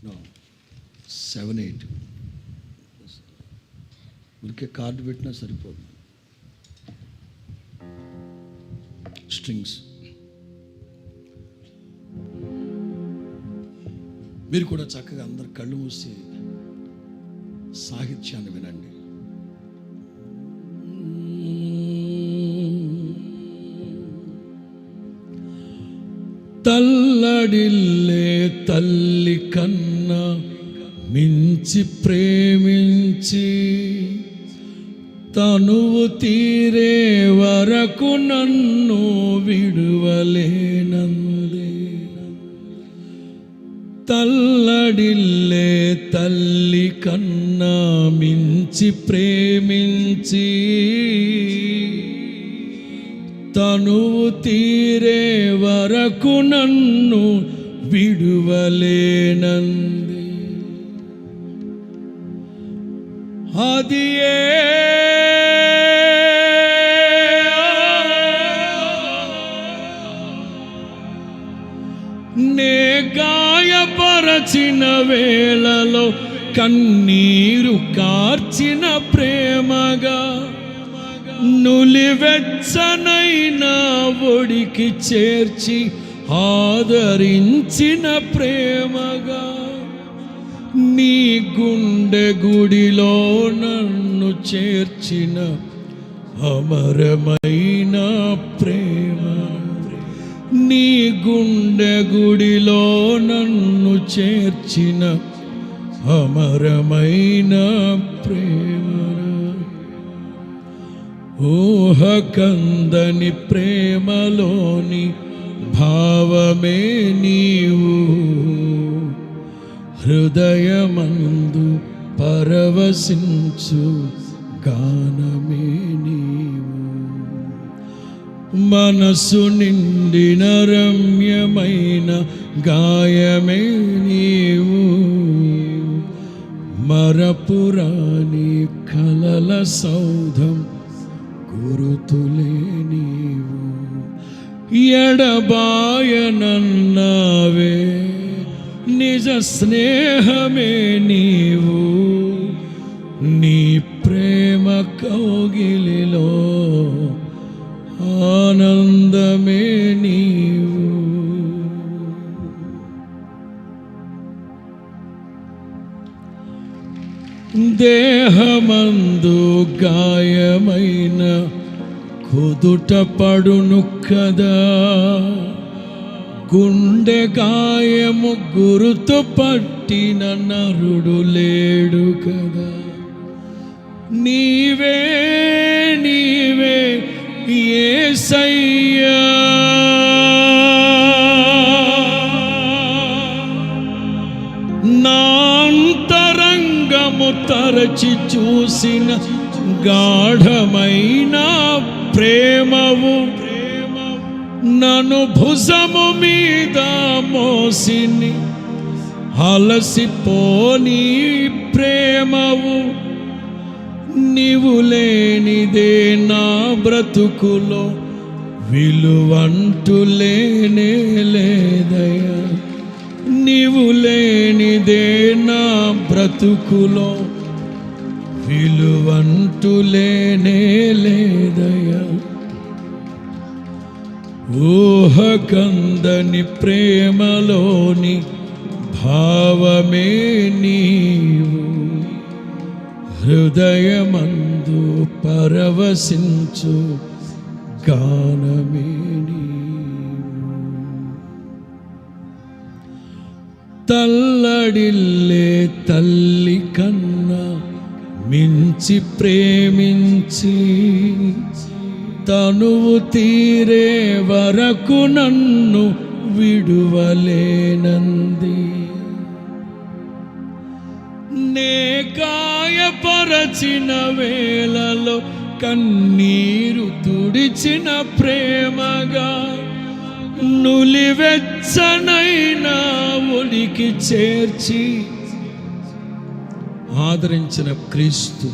7-8 ఉరికే కార్డు పెట్టినా సరిపోదు. స్ట్రింగ్స్ మీరు కూడా చక్కగా అందరు కళ్ళు మూసి సాహిత్యాన్ని వినండి. తల్లడిల్లే తల్లి కన్నా మించి ప్రేమించి తనువు తీరే వరకు నన్ను విడువలేనంది. తల్లడిల్లే తల్లి కన్నా మించి ప్రేమించి తనువు తీరే వరకు నన్ను విడువలేనంది. అది నే గాయపరచిన వేళలో కన్నీరు కార్చిన ప్రేమగా నులివెచ్చనైన ఒడికి చేర్చి ఆదరించిన ప్రేమగా నీ గుండె గుడిలో నన్ను చేర్చిన అమరమైన ప్రేమ. నీ గుండె గుడిలో నన్ను చేర్చిన అమరమైన ప్రేమ. ఊహకందని ప్రేమలోని భావమే నీవు, హృదయమందు పరవశించు గానమే నీవు. మనసు నిండిన రమ్యమైన గాయమే నీవు, మరపురాని కలల సౌధం గురుతులే నీవు. ఎడబాయనన్నావే నిజ స్నేహమే నీవు, నీ ప్రేమ కౌగిలిలో ఆనందమే నీవు. దేహమందు గాయమైన కుదుట పడును కదా, గుండె గాయము గురుతు పట్టిన నరుడు లేడు కదా. నీవే నీవే యేసయ్యా, నా అంతరంగము తరచి చూసిన గాఢమైన ప్రేమవు, నన్ను భుజము మీద మోసిని అలసిపోని ప్రేమవు. నీవు లేనిదే నా బ్రతుకులో విలువంటూ లేనే లేదయ్యా. నీవు లేనిదే నా బ్రతుకులో విలువంటూ లేనే లేదయ్యా. ఊహకందని ప్రేమలోని భావమే నీవు, హృదయమందు పరవశించు గానమే నీవు. తల్లడిల్లే తల్లి కన్నా మించి ప్రేమించి తనువు తీరే వరకు నన్ను విడువలేనంది. నే గాయపరచిన వేళలో కన్నీరు తుడిచిన ప్రేమగా నులివెచ్చనైన ఒడికి చేర్చి ఆదరించిన క్రీస్తు